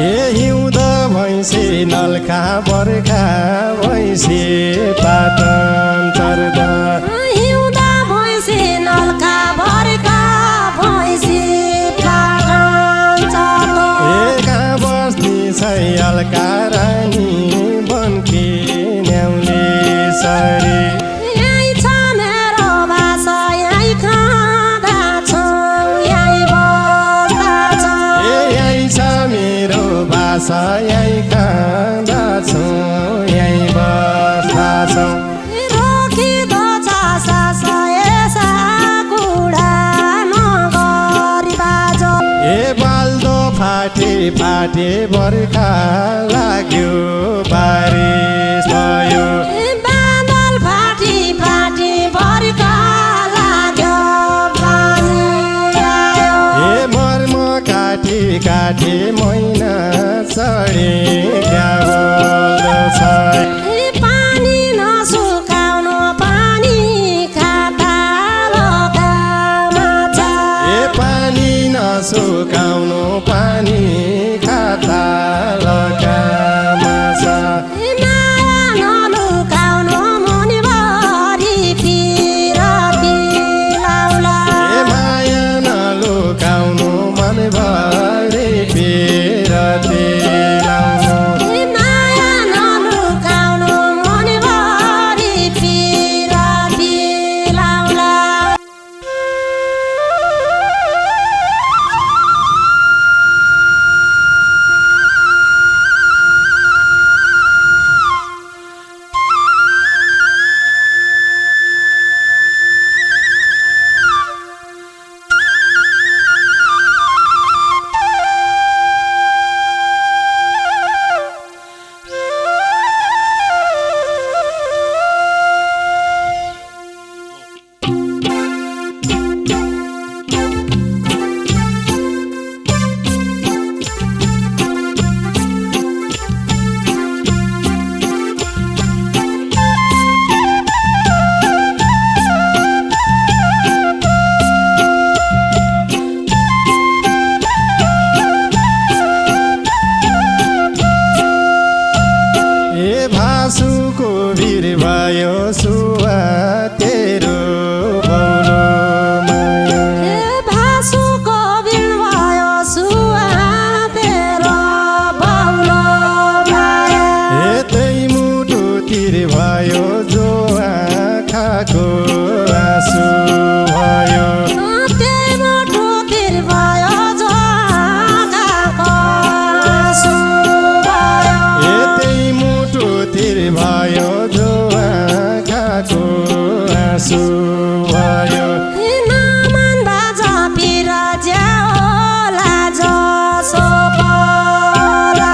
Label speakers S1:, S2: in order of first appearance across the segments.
S1: हिउँद भैँसी नल्का बर्खा भैँसी पाटन चर्दा
S2: हिउँद भैँसी नल्का बर्खा भैँसी पाटन चर्दा
S1: कहाँ बस्ती छ अलका रानी बनकी न्याउली सरी
S2: यही छ मेरो भाषा यही खाँदछु यही बस्दछु
S1: यही छ मेरो भाषा यही खाँदछु यही बस्दछु
S2: रोकिदो छ सास यसा कुरा नगरी बाजो
S1: बाल्दो फाटे फाटे बर्खा लाग्यो बारिस भयो
S2: बादल फाटी फाटी बर्खा लाग्यो पानी आयो
S1: मर्म काटी काटी मैना चढे क्या बोल्दछ
S2: पानी नसुकाउनु पानी खाता लगामा छ
S1: पानी नसुकाउनु पानी खाता लगामा छ
S2: माया नलुकाउनु मुनिभरि पिरती लाउला
S1: माया नलुकाउनु मनभरि पिरती लाउनु
S2: माया नलुकाउनु मुनिभरि पिरती लाउला
S1: भासुको भिर भयो सुवा तेरो बौलो माया
S2: भासुको बिल भयो सुवा तेरो बाउलो माया
S1: त्यही मुटुतिर भयो जो आँखाको आँसु भयो
S2: त्यही मुटुतिर भयो जो आँखाको आँसु भयो
S1: त्यही मुटुतिर भयो जो आँखाको आँसु भयो
S2: नामन बाजा पिर ज्याओला जसो पला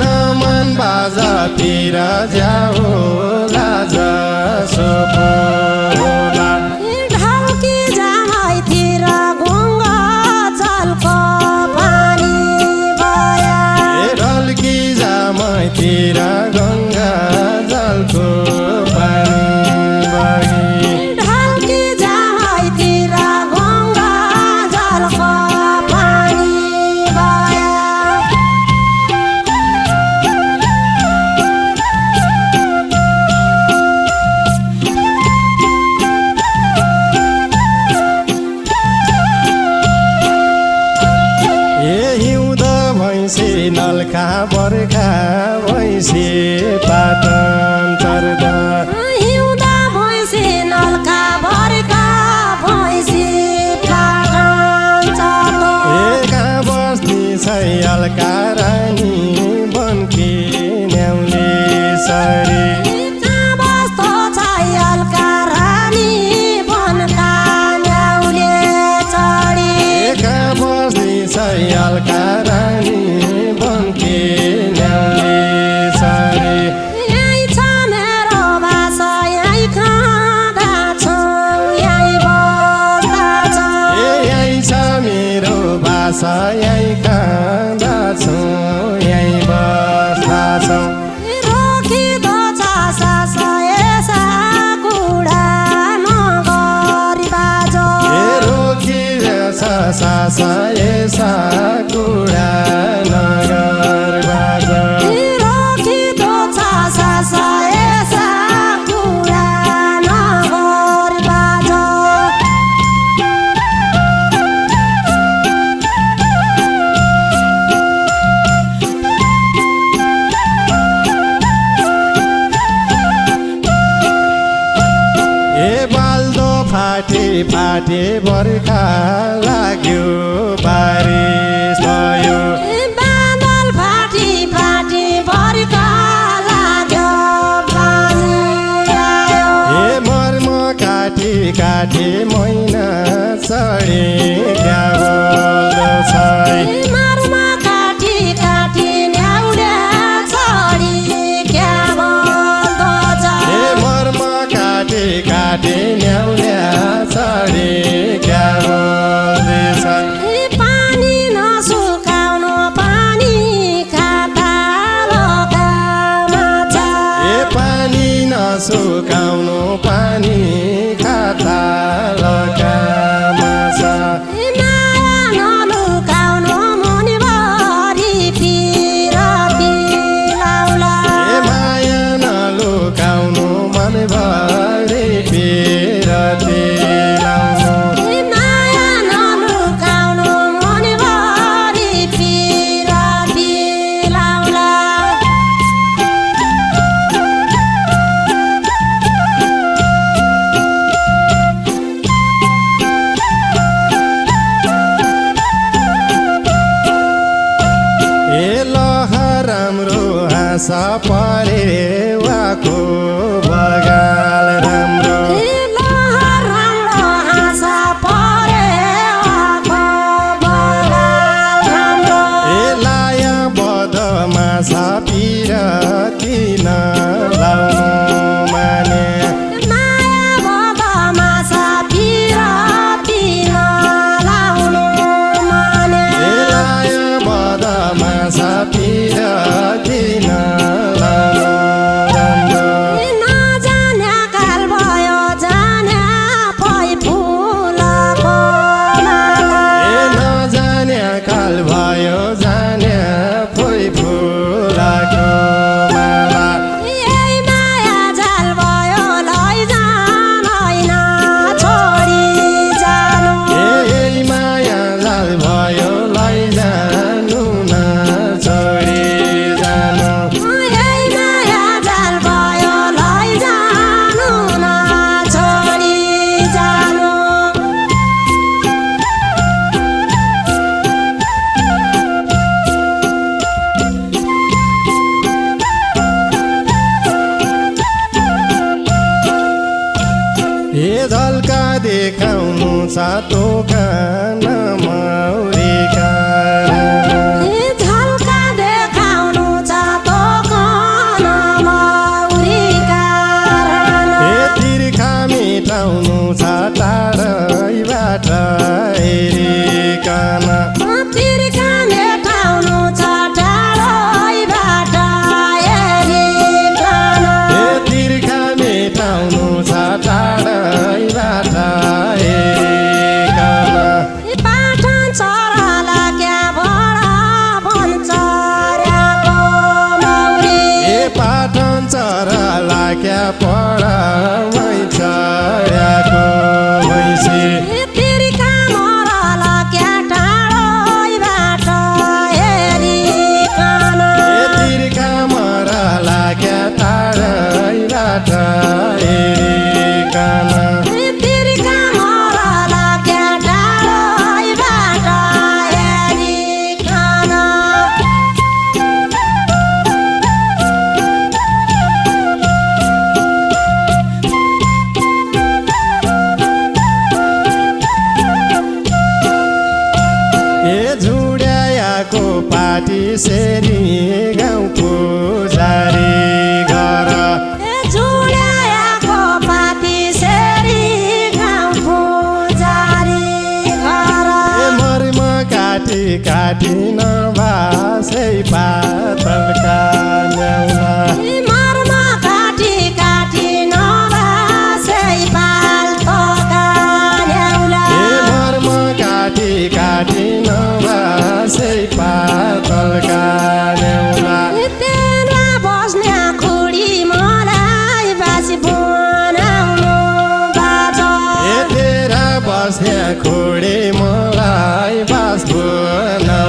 S1: नमन बाजा पिर जाओला जसो होला
S2: ढल्की जामैतिर गुङ्गा जलको पानी बया
S1: ढल्की जामैतिर गङ्गा जलको पानी बगी
S2: ढल्की जामैतिर गुङ्गा जलको पानी बया
S1: हिउँद भैँसी नल्का बर्खा भैँसी पाटन चर्दा
S2: हिउँद भैँसी नल्का बर्खा भैँसी पाटन चर्दा
S1: कहाँ बस्ती छ अलका रानी बनकी न्याउली सरी
S2: कहाँ बस्दो छ अलका रानी बनका न्याउले चढी
S1: कहाँ बस्ती छ अलका रानी बनकी न्याउली सरी
S2: यही छ मेरो भाषा यही खाँदछु यही बस्दछु
S1: यही छ मेरो भाषा यही खाँदछु फाटे बर्खा लाग्यो बारिस भयो
S2: बादल फाटी फाटी बर्खा लाग्यो पानी आयो
S1: ए मर्म काटी काटी मैना चढे क्या बोल्दो छै
S2: मर्म काटी काटी न्याउडा छोडी क्या बोल्दो छ
S1: ए मर्म काटी काटी न्याउल्या चढे क्या बोल्दैछ
S2: पानी नसुकाउनु पानी खाता लोकामा छ
S1: ए पानी नसुकाउनु पानी खाता लकामा छ
S2: माया नलुकाउनु मुनिभरि पिरती लाउला
S1: ए माया नलुकाउनु मनभरि पिरती लाउनु
S2: माया नलुकाउनु मुनिभरि पिरती लाउला
S1: ए लहर राम्रो हाँसा परे वाको बगाल राम्रो
S2: लहर राम्रो हाँसा परे आको बगाल राम्रो
S1: ए लाया बदमासा पिरती नलाउनु माने
S2: माया बदमासा पिरती नलाउनु माने
S1: ए लाया बदमासा पिरती नलाउनु राम्रो
S2: नजान्या काल भयो जान्या पै फुलको माला
S1: ए नजान्या काल भयो जान्या फोइ फुलाको माला
S2: यही माया जाल भयो लैजान होइन छोडी जानु
S1: ए माया जाल भयो लैजानु न छोडी जानु
S2: यही माया जाल भयो लैजानु न छोडी जानु
S1: ए झल्का देखाउनु सातो कान मौरी कारण
S2: झल्का देखाउनु छ दोकान मौरी कारण
S1: ए तिर्खा मेटाउनु छ टाढैबाट हेरिकन
S2: तिर्खा मेटाउनु छ टाढैबाट हेरिकन
S1: ए तिर्खा मेटाउनु छ टाढैबाट हेरिकन
S2: पाटन चराला क्या बडा भन्छ मौरी
S1: ए पाटन चराला क्या पढा मै चढ्याको भैँसी
S2: तिर्खा मरला क्या टाढैबाट हेरिकन
S1: ए तिर्खा मरला क्या टाढैबाट हेरिकन
S2: तिर्खा मरला क्या टाढैबाट हेरिकन
S1: ए झुड्याएको पाटी सेरी गाउँ पुजारी घर
S2: जुड्याएको पाती सेरी गाउँ पुजारी घर
S1: ए मर्म काटी काटी नभासै पातलका ल्याउला
S2: मर्म काटी काटी नभासै पाल्तोका ल्याउला
S1: ए मर्म काटी काटी नभासै पातलका ल्याउला
S2: तेरा बस्ने खुडी मलाई बासी बनाउनु बाजा
S1: ए तेरा बस्या खोडे मलाई बास बनाउनु